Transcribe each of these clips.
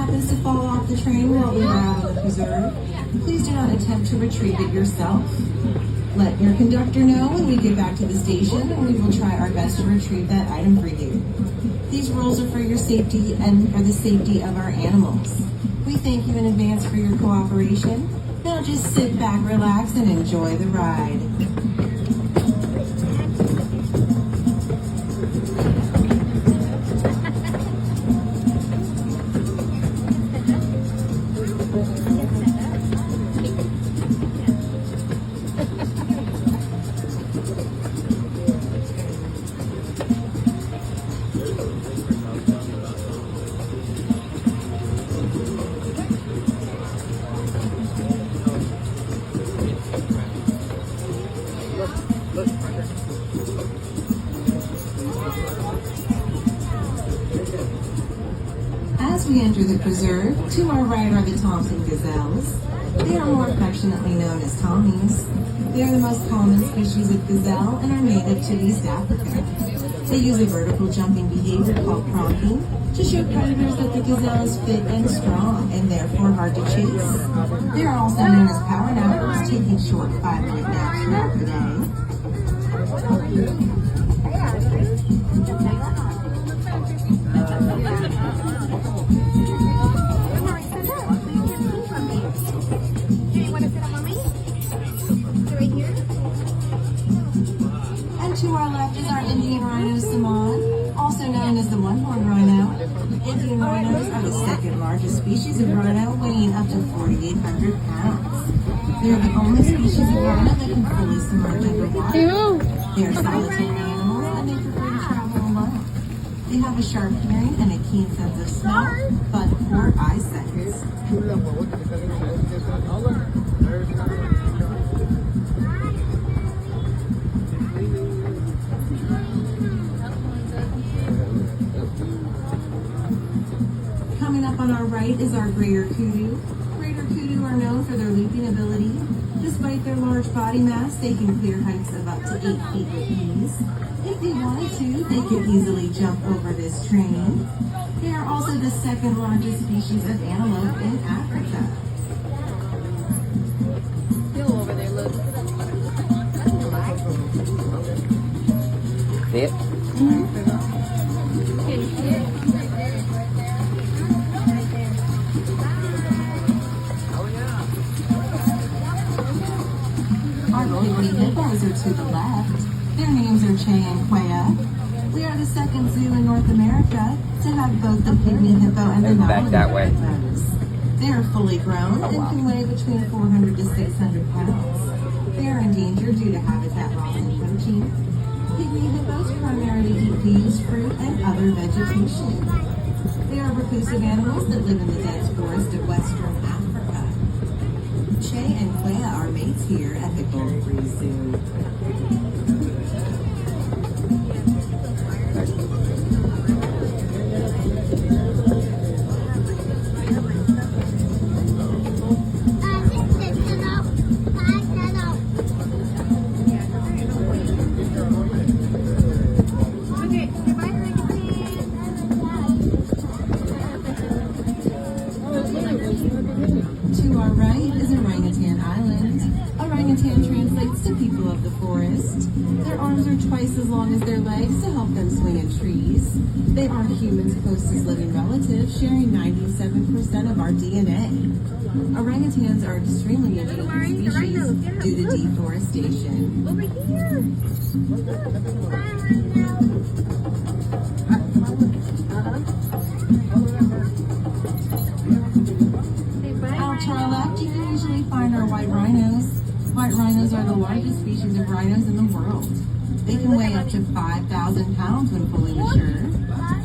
happens to fall off the train while we are out of the preserve, please do not attempt to retrieve it yourself. Let your conductor know when we get back to the station, and we will try our best to retrieve that item for you. These rules are for your safety and for the safety of our animals. We thank you in advance for your cooperation. Now just sit back, relax, and enjoy the ride. As we enter the preserve, to our right are the Thompson gazelles. They are more affectionately known as Tommies. They are the most common species of gazelle and are native to East Africa. They use a vertical jumping behavior called prompting to show predators that the gazelle is fit and strong and therefore hard to chase. They are also known as power nappers, taking short 5-minute naps throughout the day. To our left is our Indian rhino Saman, also known as the one-horned rhino. Indian rhinos are the second largest species of rhino, weighing up to 4,800 pounds. They are the only species of rhino that can fully submerge underwater. They are solitary animals and they prefer to travel alone. They have a sharp hearing and a keen sense of smell, but poor eyesight. Coming up on our right is our greater kudu. Greater kudu are known for their leaping ability. Despite their large body mass, they can clear heights of up to 8 feet with ease. If they wanted to, they could easily jump over this train. They are also the second largest species of antelope in Africa. Over there, look. See it? Can you see it? Our pygmy hippos are to the left. Their names are Che and Quea. We are the second zoo in North America to have both the pygmy hippo and the Back that way. hippos. They are fully grown and can weigh between 400 to 600 pounds. They are endangered due to habitat loss and poaching. Pygmy hippos primarily eat leaves, fruit, and other vegetation. They are reclusive animals that live in the dense forest of Western Africa. Che and Quea are mates here at the Gold Free Zoo. To our right is Orangutan Island. Orangutan translates to people of the forest. Their arms are twice as long as their legs to help them swing in trees. They are humans' closest living relatives, sharing 97% of our DNA. Orangutans are extremely endangered species due to deforestation. Over here. Out to our left, you can usually find our white rhinos. White rhinos are the largest species of rhinos in the world. They can weigh up to 5,000 pounds when fully mature.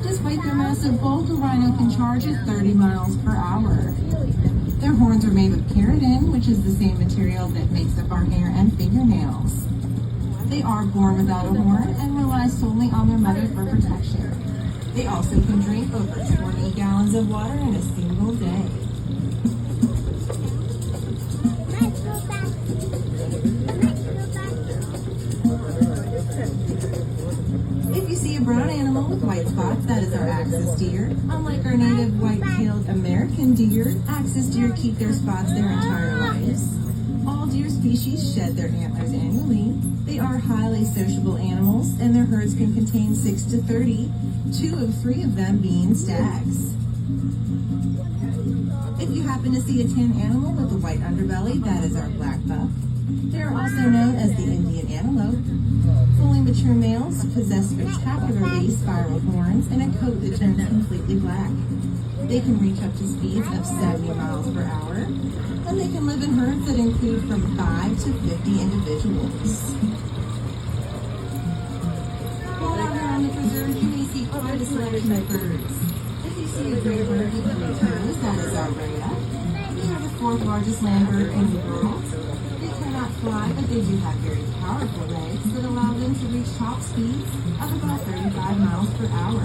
Despite their massive bulk, a rhino can charge at 30 miles per hour. Their horns are made of keratin, which is the same material that makes up our hair and fingernails. They are born without a horn and rely solely on their mother for protection. They also can drink over 20 gallons of water in a single day. If you see a brown animal with white spots, that is our axis deer. Unlike our native white-tailed American deer, axis deer keep their spots their entire lives. All deer species shed their antlers annually. They are highly sociable animals, and their herds can contain 6 to 30, 3 of them being stags. If you happen to see a tan animal with a white underbelly, that is our black buck. They are also known as the Indian antelope. Fully mature males possess spectacularly spiral horns and a coat that turns completely black. They can reach up to speeds of 70 miles per hour, and they can live in herds that include from 5 to 50 individuals. While out here on the preserve, you may see quite a selection of birds. If you see a gray bird with 3 toes, that is our rhea. They are the 4th largest land bird in the world. They cannot fly, but they do have very powerful legs that allow them to reach top speeds of about 35 miles per hour.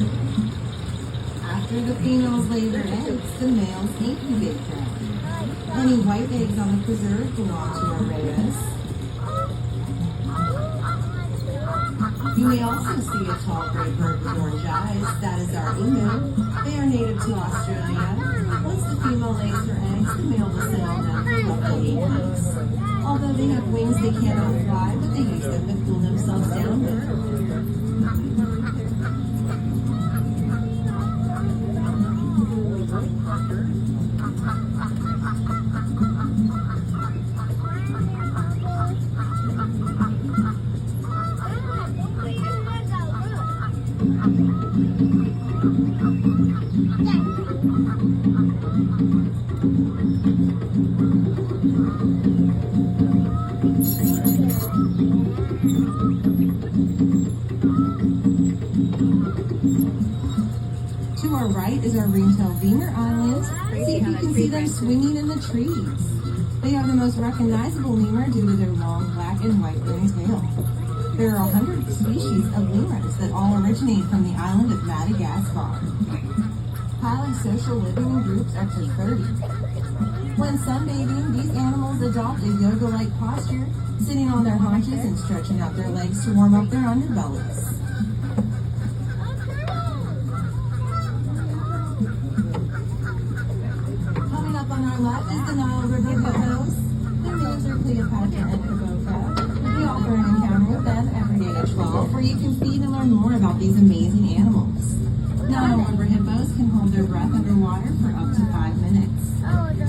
After the females lay their eggs, the males incubate them. Any white eggs on the preserve belong to our rheas. You may also see a tall gray bird with orange eyes. That is our emu. They are native to Australia. Once the female lays her eggs, the male will sit on them for roughly 8 weeks. Although they have wings, they cannot fly, but they use them to cool themselves down with. To our right is our ring-tailed lemur island. See if you can see them swinging in the trees. They are the most recognizable lemur due to their long black and white ring tail. There are 100 species of lemurs that all originate from the island of Madagascar. Highly social, living in groups up to 30. When sunbathing, these animals adopt a yoga-like posture, sitting on their haunches and stretching out their legs to warm up their underbellies. Coming up on our left is the Nile River hippos. Their names are Cleopatra and Hiboka. We offer an encounter with them every day at 12, where you can feed and learn more about these amazing animals. Nile River hippos can hold their breath underwater for up to 5 minutes.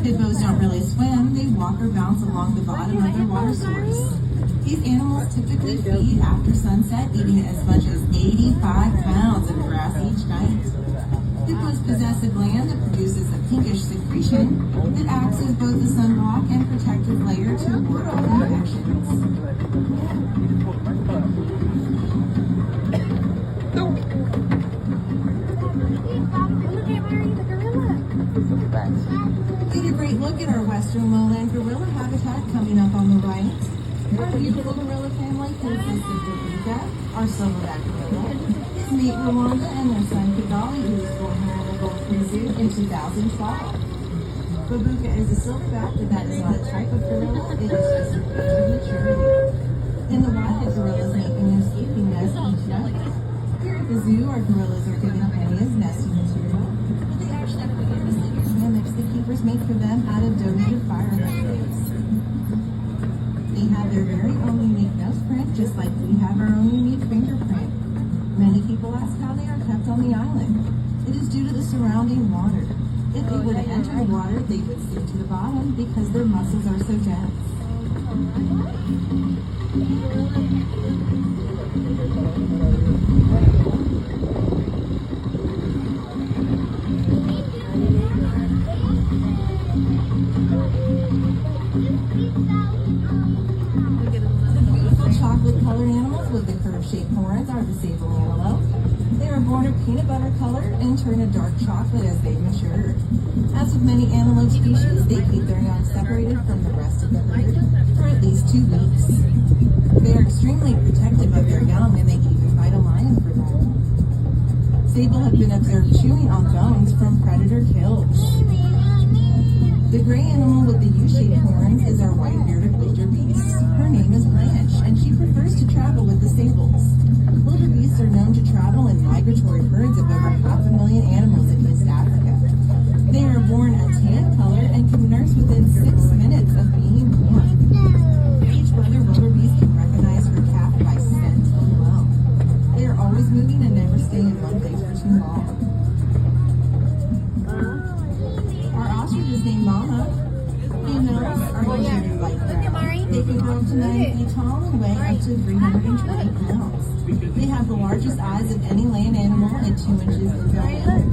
Hippos don't really swim, they walk or bounce along the bottom of their water source. These animals typically feed after sunset, eating as much as 85 pounds of grass each night. Hippos possess a gland that produces a pinkish secretion that acts as both a sunblock and protective layer to ward off infections. Get a great look at our western lowland gorilla habitat coming up on the right. Our beautiful gorilla family consists of Babuka, our silverback gorilla, his mate Rwanda, and their son Kigali, who was born here in the Gold Free Zoo in 2012. Babuka is a silverback, but that is not a type of gorilla, it is just an age of maturity. In the wild, the gorillas make in their sleeping nest each night. Here at the zoo, our gorillas are given honey as nesting material, but they actually put in a sleeping hammocks the keepers make for them out of donated fire hoses. They have their very own unique nose print, just like we have our own unique fingerprint. Many people ask how they are kept on the island. It is due to the surrounding water. If they were to enter the water, they would sink to the bottom because their muscles are so dense. Chocolate-colored animals with the curve-shaped horns are the sable antelope. They are born a peanut butter color and turn a dark chocolate as they mature. As with many antelope species, they keep their young separated from the rest of the herd for at least 2 weeks. They are extremely protective of their young, and they even fight a lion for them. Sable have been observed chewing on bones from predator kills. The gray animal with the U-shaped horns is our white-bearded wildebeest. Her name is Blanche, and she prefers to travel with the sables. Wildebeests are known to travel in migratory herds of over 500,000 animals in East Africa. They are can grow up to 9 feet tall and weigh up to 320 pounds. They have the largest eyes of any land animal at 2 inches in diameter.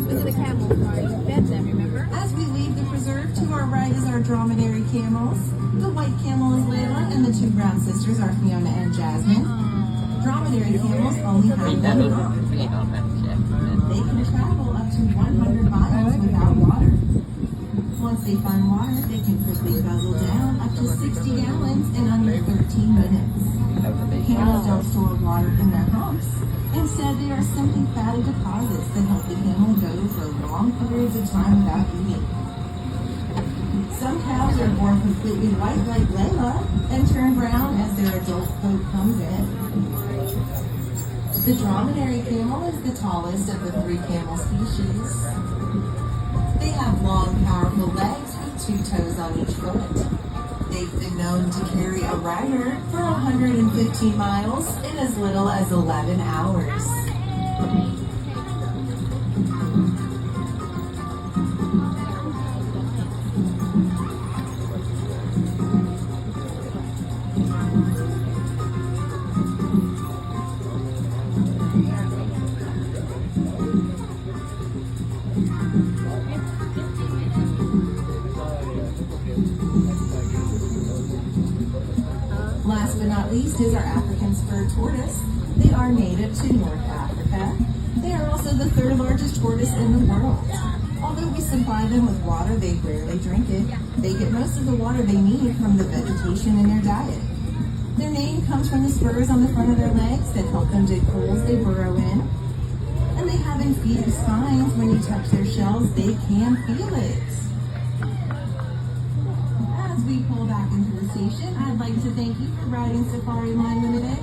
Look at the camel car. You fed them, remember? As we leave the preserve, to our right is our dromedary camels. The white camel is Layla, and the two brown sisters are Fiona and Jasmine. Dromedary camels only have one hump. They can travel up to 100 miles without water. Once they find water, they can quickly guzzle down up to 60 gallons in under 13 minutes. Camels don't store water in their humps. Instead, they are simply fatty deposits that help the camel go for long periods of time without eating. Some cows are born completely white like Layla and turn brown as their adult coat comes in. The dromedary camel is the tallest of the 3 camel species. They have long, powerful legs with 2 toes on each foot. They've been known to carry a rider for 115 miles in as little as 11 hours. Last but not least is our African spurred tortoise. They are native to North Africa. They are also the 3rd largest tortoise in the world. Although we supply them with water, they rarely drink it. They get most of the water they need from the vegetation in their diet. Their name comes from the spurs on the front of their legs that help them dig holes they burrow in. And they have infused spines. When you touch their shells, they can feel it. As we pull back into the station, I'd like to thank you for riding Safari Line Limited.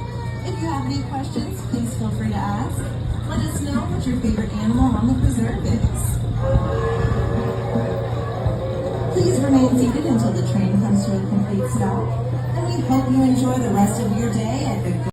If you have any questions, please feel free to ask. Let us know what your favorite animal on the preserve is. Please remain seated until the train comes to a complete stop. And we hope you enjoy the rest of your day at the